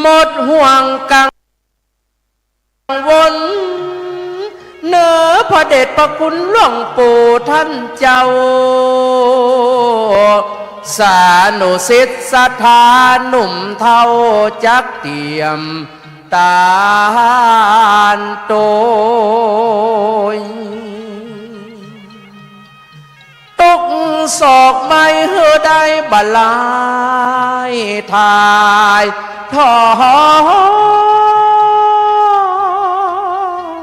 หมดห่วงกังวนเนื้อพระเดชพระคุณหลวงปู่ท่านเจ้าสานุสิทธิ์ศรัทธาหนุ่มเท่าจักเตียมตานโตยตกศอกไม่เฮือได้บลายทายทอ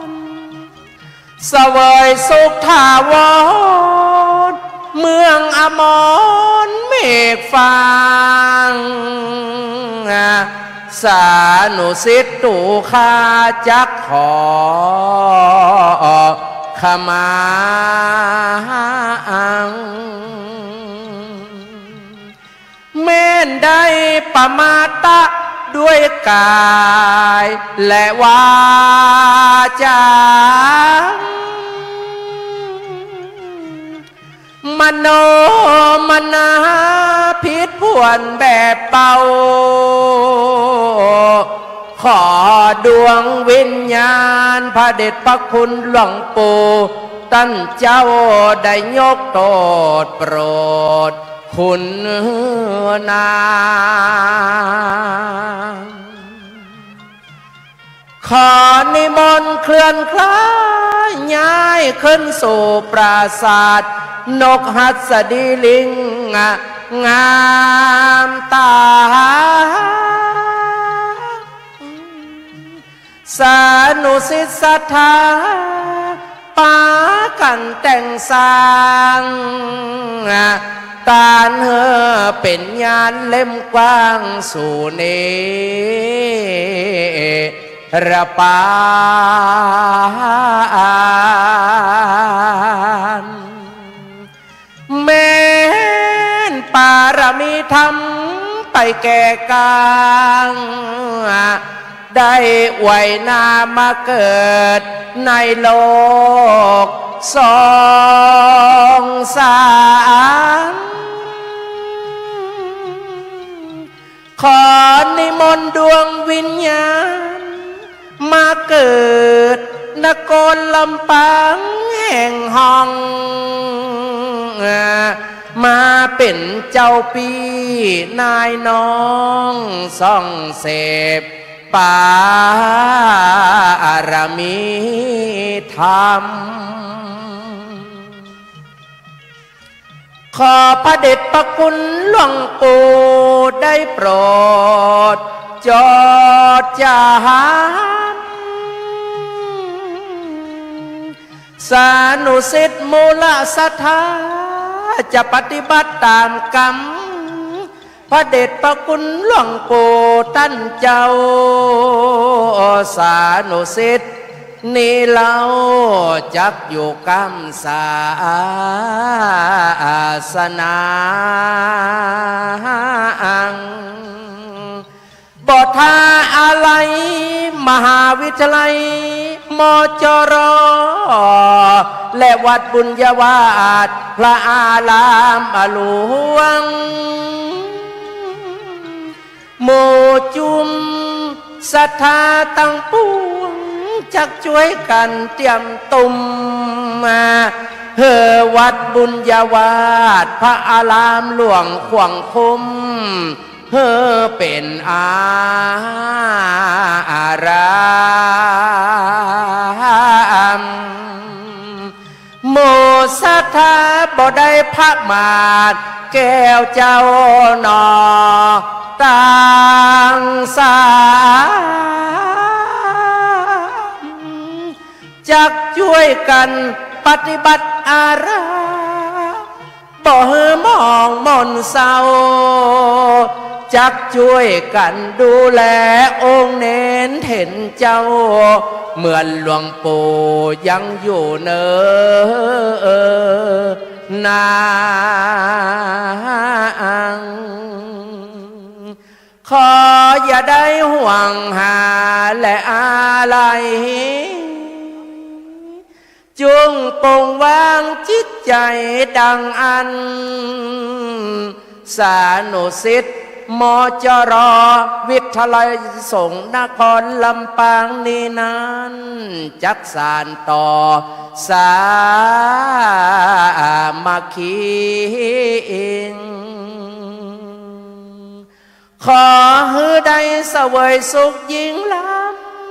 นเสวยสุขทาวรเมืองอมรเมฆฟางสานุสิทธิ์ตุข้าจักขอขมาแม่นได้ปมาตะด้วยกายและวาจามโนมนาพิษพวนแบบเบาขอดวงวิญญาณพระเดชพระคุณหลวงปู่ท่านเจ้าได้ยกโทษโปรดคุณนาขอนิมนต์เคลื่อนคล้ายย้ายขึ้นสู่ปราสาทนกหัสดีลิงงามตาสานุสิทธิ์ศรัทธาปากันแต่งสร้างการเฮอเป็นญาณเล่มกว้างสู่เนระปานแม้นปารมีธรรมไปแก่กลางได้ไว้นามาเกิดในโลกสองสารขอนิมนต์ดวงวิญญาณมาเกิดนครลำปางแห่งห้องมาเป็นเจ้าปีนายน้องส่องเสพปารมีธรรมขอพระเดชพระคุณหลวงปู่ได้โปรดจอดจานสานุสิทธิ์มูลศรัทธาจะปฏิบัติตามกรรมพระเดชพระคุณหลวงปู่ท่านเจ้าสานุสิทธิ์นี่เราจักอยู่กรรมศาสนาบทท่าอะไรมหาวิทยาลัยมจรและวัดบุญญาวาสพระอารามหลวงโมจุมศรัทธาตั้งปวงจักช่วยกันเตรียมตุ่มมาเฮอวัดบุญญาวาสพระอารามหลวงขวางคุ้มเฮอเป็นอารามโมศรัทธาบ่ได้พระมาศแก้วเจ้าหนอต่างสามจักช่วยกันปฏิบัติอาราบ่เฮอมองมนเศร้าจักช่วยกันดูแลองค์เน้นเห็นเจ้าเหมือนหลวงปู่ยังอยู่เนอนางขออย่าได้ห่วงหาและอะไรจงปลงวางจิตใจดังอันสานุสิทธิ์ มจรวิทยาลัยสงฆ์นครลำปางนี้นั้นจักสานต่อสามัคคีขอให้ได้เสวยสุขยิ่งล้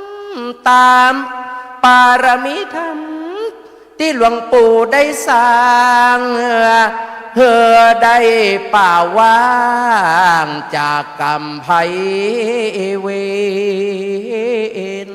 ำตามปารมีธรรมที่หลวงปู่ได้สร้างเพื่อได้ป่าว่างจากกรรมภัยเวร